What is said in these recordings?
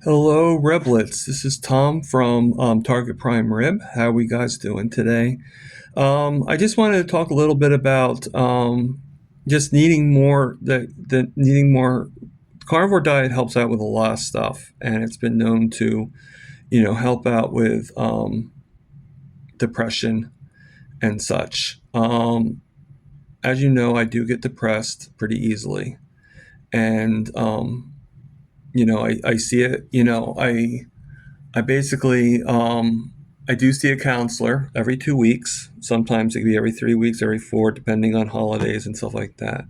Hello, Reblets. This is Tom from Target Prime Rib. How are we guys doing today? I just wanted to talk a little bit about just needing more. The needing more. Carnivore diet helps out with a lot of stuff, and it's been known to, help out with depression and such. As you know, I do get depressed pretty easily, and I see it. I basically I do see a counselor every 2 weeks. Sometimes it can be every 3 weeks, every four, depending on holidays and stuff like that.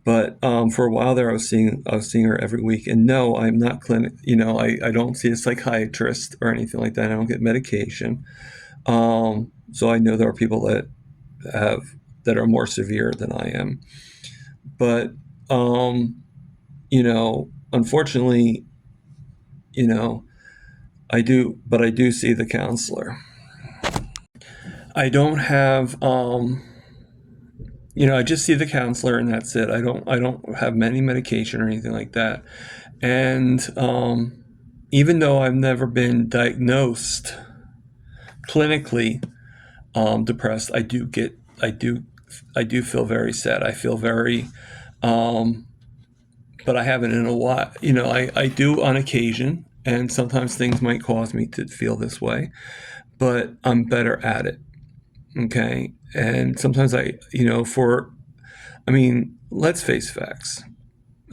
But for a while there, I was seeing her every week. And no, I'm not clinic. I don't see a psychiatrist or anything like that. I don't get medication. So I know there are people have that are more severe than I am. But unfortunately, you know, I do see the counselor. I don't have, I just see the counselor and that's it. I don't have many medication or anything like that. And even though I've never been diagnosed clinically depressed, I do feel very sad. I feel very, but I haven't in a while. I do on occasion, and sometimes things might cause me to feel this way, but I'm better at it. Okay. And sometimes let's face facts.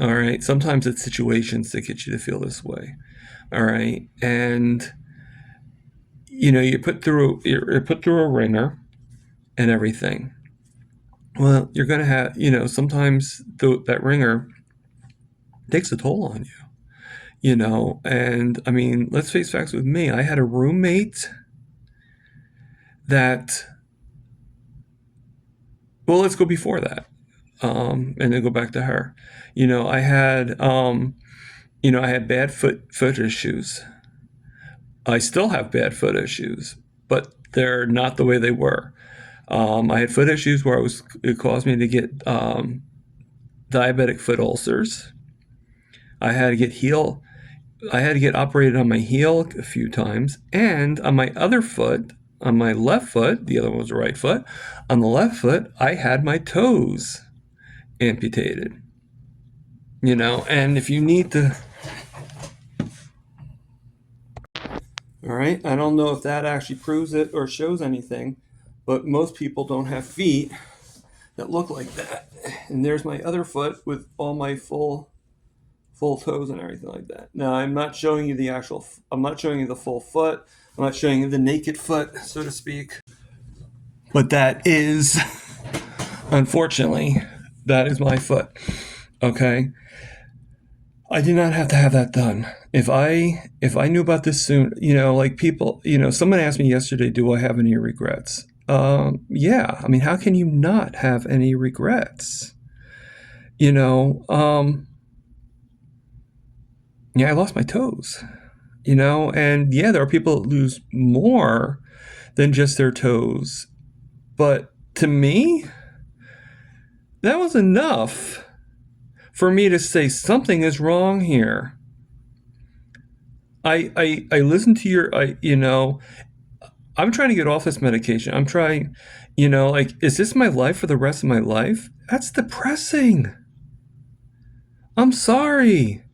All right. Sometimes it's situations that get you to feel this way. All right. And, you're put through a ringer and everything. Well, you're going to have, sometimes that ringer takes a toll on you. And let's face facts with me. I had a roommate that, well, let's go before that. And then go back to her. I had bad foot issues. I still have bad foot issues, but they're not the way they were. I had foot issues where it caused me to get diabetic foot ulcers. I had to get operated on my heel a few times, and on my other foot, on my left foot, the other one was the right foot. On the left foot, I had my toes amputated. And if you need to, all right, I don't know if that actually proves it or shows anything, but most people don't have feet that look like that. And there's my other foot with all my full toes and everything like that. Now, I'm not showing you I'm not showing you the full foot. I'm not showing you the naked foot, so to speak. But that is, unfortunately, that is my foot. Okay. I did not have to have that done. If I knew about this soon, people, someone asked me yesterday, do I have any regrets? Yeah. How can you not have any regrets? Yeah, I lost my toes, and yeah, there are people that lose more than just their toes. But to me, that was enough for me to say something is wrong here. I listened to I'm trying to get off this medication. I'm trying, is this my life for the rest of my life? That's depressing. I'm sorry.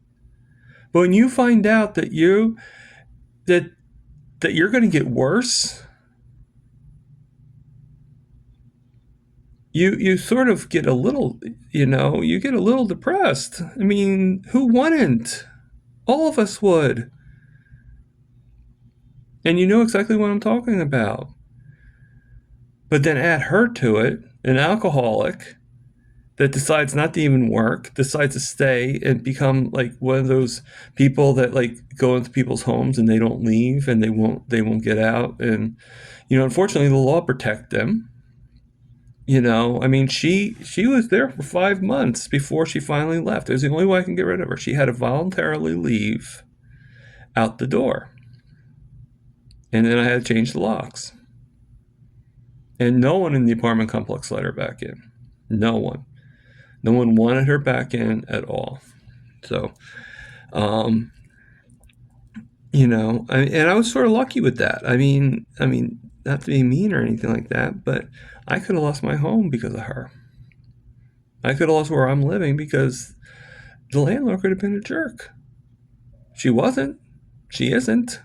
But when you find out that that you're going to get worse, you sort of get a little, you get a little depressed. Who wouldn't? All of us would. And you know exactly what I'm talking about. But then add her to it, an alcoholic that decides not to even work, decides to stay and become like one of those people that like go into people's homes and they don't leave and they won't get out. And, unfortunately the law protect them. She was there for 5 months before she finally left. It was the only way I can get rid of her. She had to voluntarily leave out the door. And then I had to change the locks. And no one in the apartment complex let her back in. No one. No one wanted her back in at all. So, And I was sort of lucky with that. I mean, not to be mean or anything like that, but I could have lost my home because of her. I could have lost where I'm living because the landlord could have been a jerk. She wasn't. She isn't.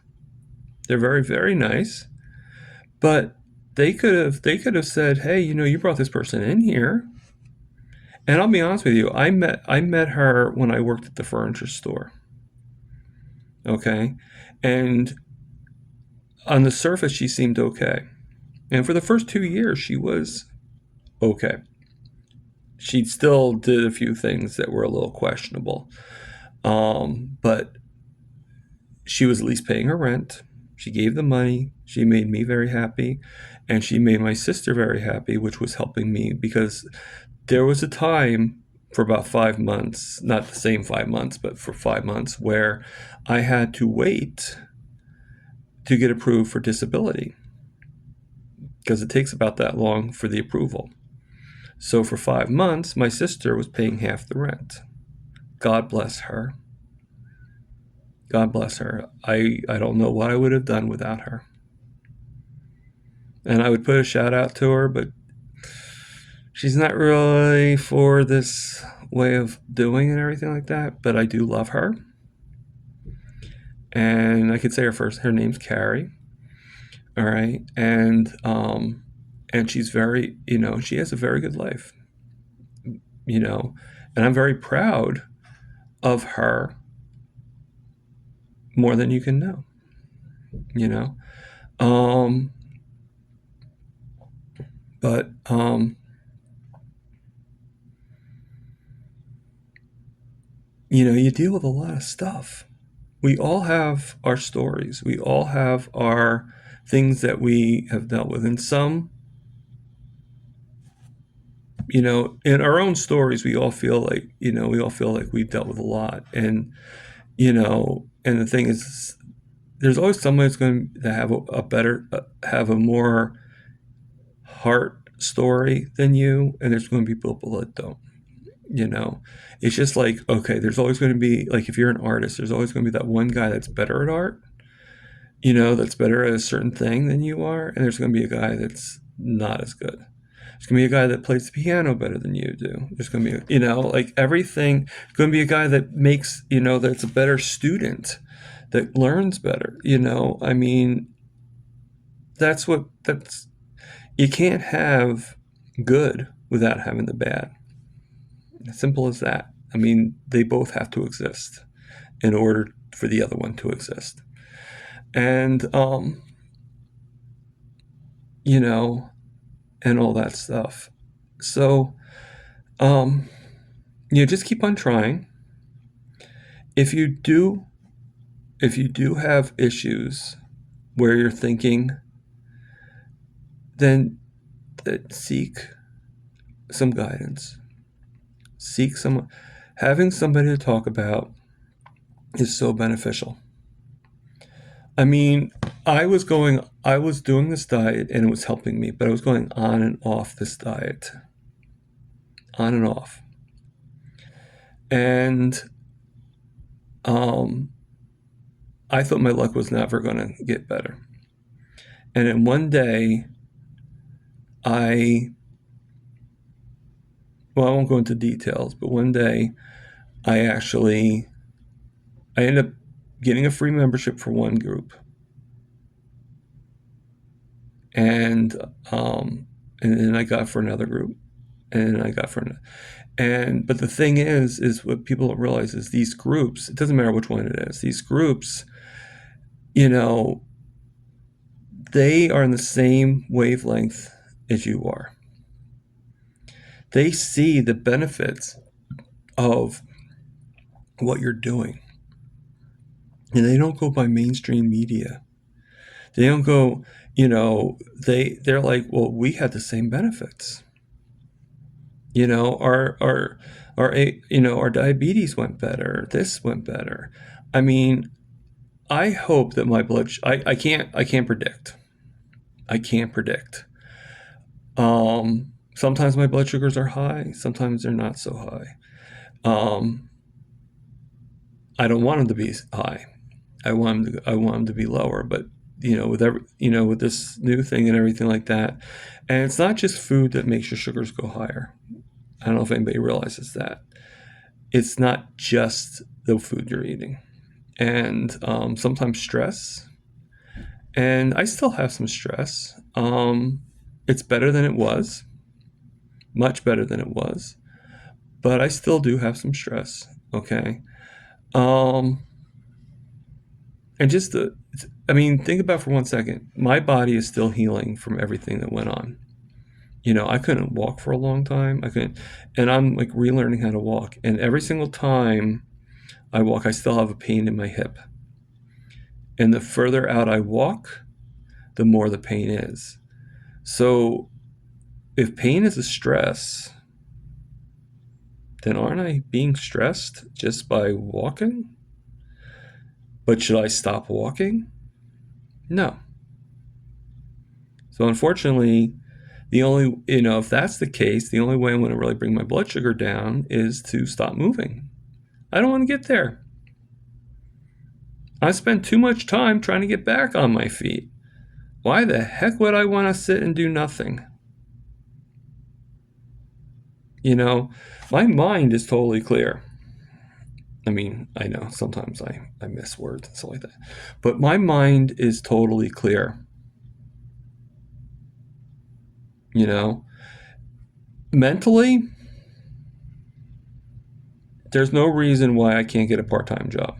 They're very, very nice, but they could have said, "Hey, you brought this person in here." And I'll be honest with you, I met her when I worked at the furniture store. Okay, and on the surface she seemed okay, and for the first 2 years she was okay. She still did a few things that were a little questionable, but she was at least paying her rent. She gave the money. She made me very happy, and she made my sister very happy, which was helping me because there was a time for about 5 months, not the same 5 months, but for 5 months, where I had to wait to get approved for disability because it takes about that long for the approval. So for 5 months, my sister was paying half the rent. God bless her. God bless her. I don't know what I would have done without her. And I would put a shout out to her, but she's not really for this way of doing and everything like that. But I do love her. And I could say her name's Carrie. All right. And she's very, she has a very good life. And I'm very proud of her more than you can know. you know um but you deal with a lot of stuff. We all have our stories, we all have our things that we have dealt with, and some, in our own stories, we all feel like we've dealt with a lot. And the thing is, there's always someone who's going to have have a more heart story than you, and there's going to be people that don't. It's just like, okay, there's always going to be, like, if you're an artist, there's always going to be that one guy that's better at art, that's better at a certain thing than you are, and there's going to be a guy that's not as good. There's going to be a guy that plays the piano better than you do. There's going to be, like everything, there's going to be a guy that makes, that's a better student, that learns better. I mean, you can't have good without having the bad. As simple as that. I mean, they both have to exist in order for the other one to exist. And, and all that stuff. So, just keep on trying. If you do have issues where you're thinking, then seek some guidance. Having somebody to talk about is so beneficial. I mean, I was doing this diet and it was helping me, but I was going on and off this diet. On and off. And I thought my luck was never going to get better. And then one day, I won't go into details, but one day I ended up getting a free membership for one group. And then I got for another group, and then I got for another. But the thing is what people don't realize is these groups, it doesn't matter which one it is, these groups, they are in the same wavelength as you are. They see the benefits of what you're doing. And they don't go by mainstream media. They don't go, they're like, well, we had the same benefits. Our diabetes went better. This went better. I mean, I hope that my blood, I can't predict. I can't predict. Sometimes my blood sugars are high. Sometimes they're not so high. I don't want them to be high. I want them to be lower, but with this new thing and everything like that, and it's not just food that makes your sugars go higher. I don't know if anybody realizes that. It's not just the food you're eating, and sometimes stress. And I still have some stress. It's better than it was, much better than it was, but I still do have some stress. Okay. Um, and just think about for 1 second. My body is still healing from everything that went on. I couldn't walk for a long time. I couldn't, and I'm like relearning how to walk. And every single time I walk, I still have a pain in my hip. And the further out I walk, the more the pain is. So if pain is a stress, then aren't I being stressed just by walking? But should I stop walking? No. So unfortunately, if that's the case, the only way I'm going to really bring my blood sugar down is to stop moving. I don't want to get there. I spent too much time trying to get back on my feet. Why the heck would I want to sit and do nothing? My mind is totally clear. I mean, I know sometimes I miss words and stuff like that, but my mind is totally clear. Mentally, there's no reason why I can't get a part-time job.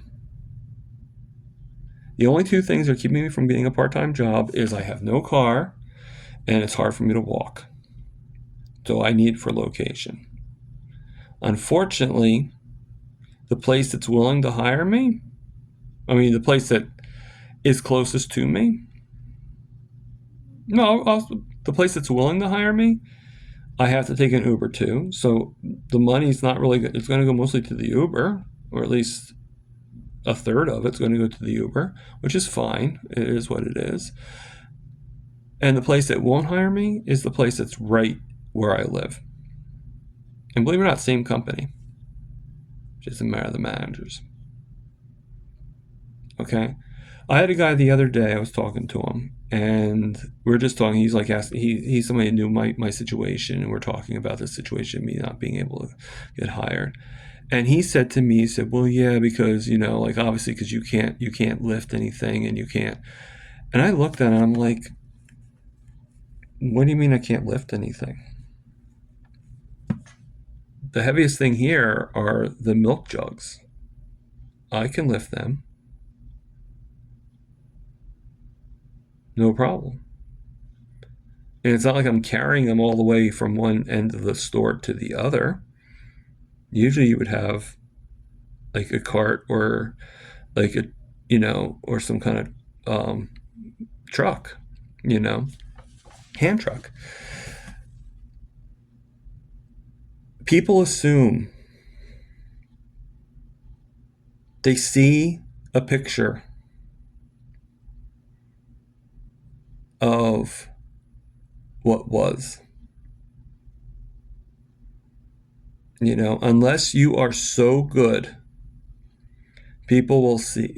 The only two things that are keeping me from getting a part-time job is I have no car and it's hard for me to walk. So I need for location. Unfortunately, the place that's willing to hire me, the place that is closest to me, the place that's willing to hire me, I have to take an Uber to. So the money's not really good. It's going to go mostly to the Uber, or at least a third of it's going to go to the Uber, which is fine. It is what it is. And the place that won't hire me is the place that's right where I live. And believe it or not, same company. Just a matter of the managers. Okay. I had a guy the other day, I was talking to him, and we were just talking. He's like, he's somebody who knew my situation, and we're talking about the situation of me not being able to get hired. And he said to me, he said, well, yeah, because, obviously, because you can't lift anything and you can't. And I looked at him, I'm like, what do you mean I can't lift anything? The heaviest thing here are the milk jugs. I can lift them. No problem. And it's not like I'm carrying them all the way from one end of the store to the other. Usually you would have like a cart or like or some kind of truck, hand truck. People assume they see a picture of what was. Unless you are so good, people will see.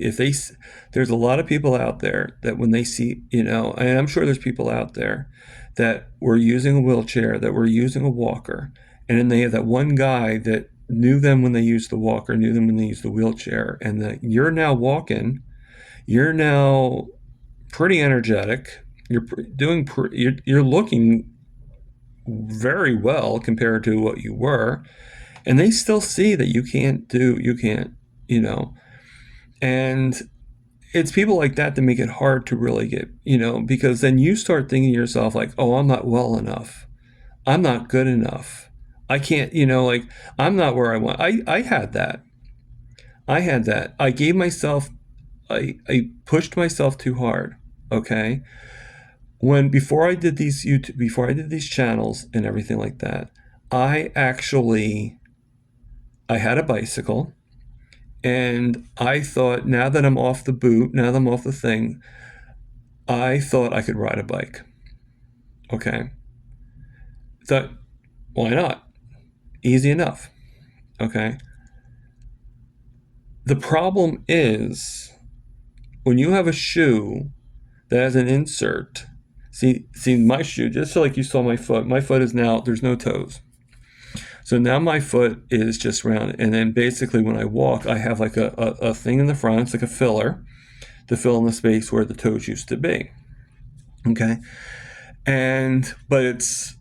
There's a lot of people out there that when they see, and I'm sure there's people out there that were using a wheelchair, that were using a walker, and then they have that one guy that knew them when they used the walker, knew them when they used the wheelchair, and that you're now walking, you're now pretty energetic, you're looking very well compared to what you were, and they still see that you can't, and it's people like that make it hard to really get, because then you start thinking to yourself like, oh, I'm not well enough, I'm not good enough, I can't, I'm not where I want. I had that. I gave myself, I pushed myself too hard. Okay. Before I did these channels and everything like that, I had a bicycle, and I thought, now that I'm off the boot, now that I'm off the thing, I thought I could ride a bike. Okay. Thought, why not? Easy enough. Okay. The problem is when you have a shoe that has an insert, see my shoe, just so like you saw my foot is now, there's no toes. So now my foot is just round, and then basically when I walk, I have like a thing in the front. It's like a filler to fill in the space where the toes used to be. Okay, but it's,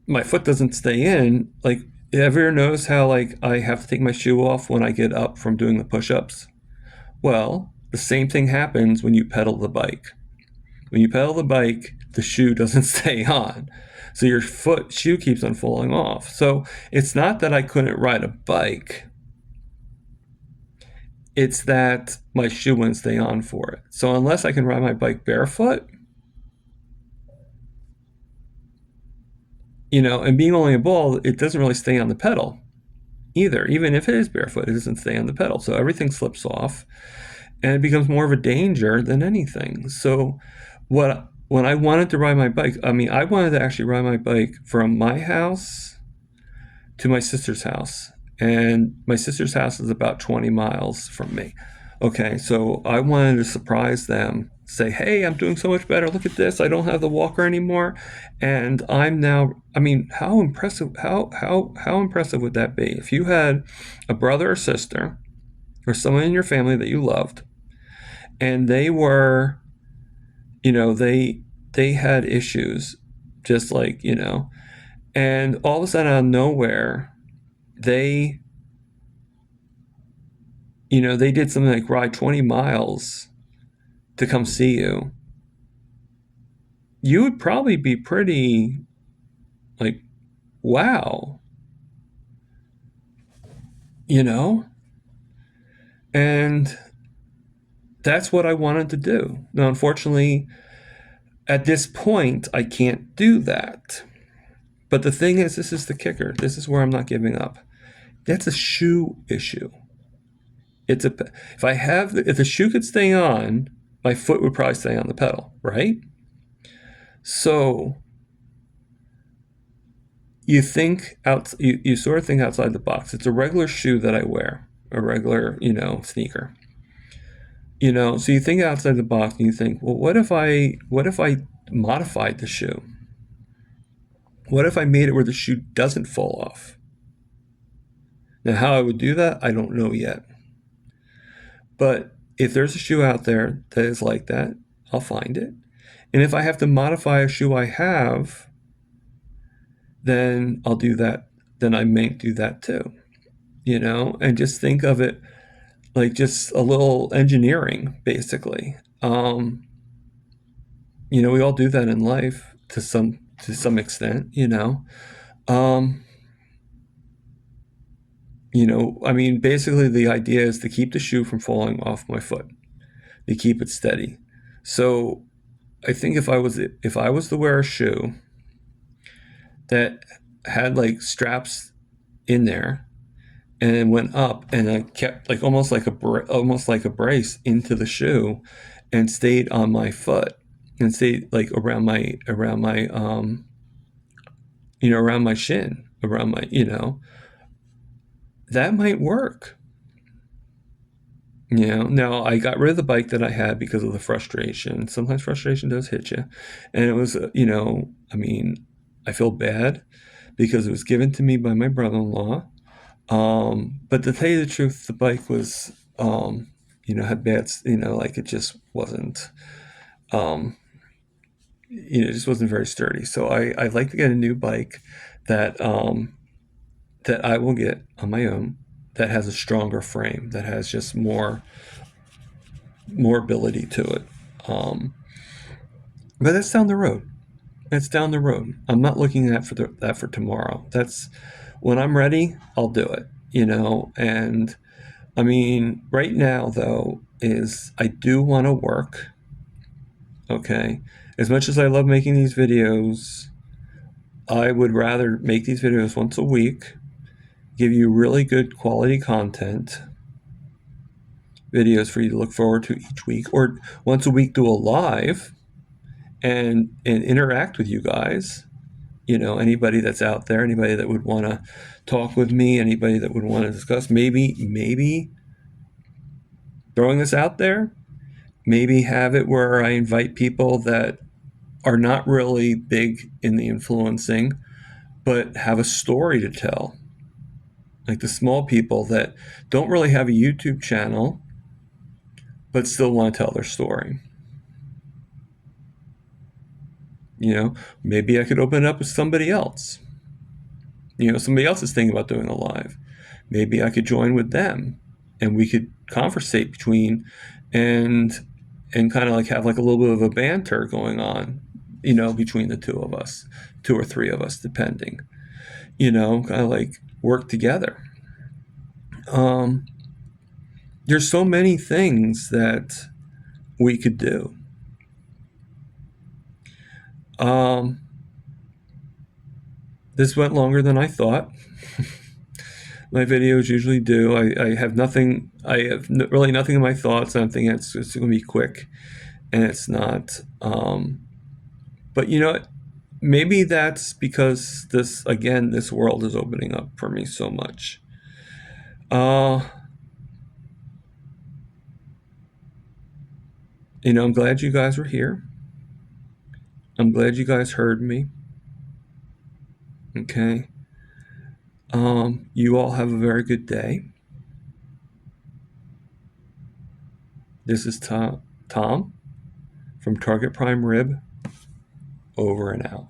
my foot doesn't stay in. Like, ever notice how like I have to take my shoe off when I get up from doing the push-ups? Well, the same thing happens when you pedal the bike. When you pedal the bike, the shoe doesn't stay on. So your shoe keeps on falling off. So it's not that I couldn't ride a bike. It's that my shoe wouldn't stay on for it. So unless I can ride my bike barefoot, and being only a ball, it doesn't really stay on the pedal either. Even if it is barefoot, it doesn't stay on the pedal. So everything slips off, and it becomes more of a danger than anything. So when I wanted to ride my bike, I wanted to actually ride my bike from my house to my sister's house. And my sister's house is about 20 miles from me. Okay, so I wanted to surprise them, say, hey, I'm doing so much better. Look at this. I don't have the walker anymore. And I'm now, how impressive, how impressive would that be? If you had a brother or sister or someone in your family that you loved, and they were, they had issues, just like, and all of a sudden out of nowhere, they did something like ride 20 miles to come see you. You would probably be pretty like, wow, and that's what I wanted to do. Now, unfortunately, at this point, I can't do that. But the thing is, this is the kicker. This is where I'm not giving up. That's a shoe issue. If the shoe could stay on, my foot would probably stay on the pedal, right? So you sort of think outside the box. It's a regular shoe that I wear, a regular, sneaker. So you think outside the box and you think, well, what if I modified the shoe? What if I made it where the shoe doesn't fall off? Now, how I would do that, I don't know yet. But if there's a shoe out there that is like that, I'll find it. And if I have to modify a shoe I have, then I'll do that. Then I may do that too, and just think of it like just a little engineering, basically. We all do that in life to some extent, basically the idea is to keep the shoe from falling off my foot, to keep it steady. So I think if I was to wear a shoe that had like straps in there and it went up and I kept like almost like a brace into the shoe and stayed on my foot and stayed like around my around my shin, around my, that might work. Now I got rid of the bike that I had because of the frustration. Sometimes frustration does hit you. And it was, I feel bad because it was given to me by my brother-in-law. But to tell you the truth, the bike was, had bad, like it just wasn't, it just wasn't very sturdy. So I'd like to get a new bike that I will get on my own, that has a stronger frame, that has just more ability to it. But that's down the road. I'm not looking at that for tomorrow. That's when I'm ready, I'll do it, and right now though is I do want to work. Okay. As much as I love making these videos, I would rather make these videos once a week, give you really good quality content, videos for you to look forward to each week, or once a week do a live and interact with you guys. Anybody that's out there, anybody that would want to talk with me, anybody that would want to discuss, maybe throwing this out there. Maybe have it where I invite people that are not really big in the influencing, but have a story to tell. Like the small people that don't really have a YouTube channel, but still want to tell their story. You know, maybe I could open it up with somebody else. You know, somebody else is thinking about doing a live. Maybe I could join with them and we could conversate between and kind of like have like a little bit of a banter going on, you know, between the two of us, two or three of us, depending, you know, kind of like work together. There's so many things that we could do. This went longer than I thought. My videos usually do. I have nothing. I have really nothing in my thoughts. I'm thinking it's going to be quick, and it's not. But you know, maybe that's because this world is opening up for me so much. You know, I'm glad you guys were here. I'm glad you guys heard me. Okay. You all have a very good day. This is Tom from Target Prime Rib, over and out.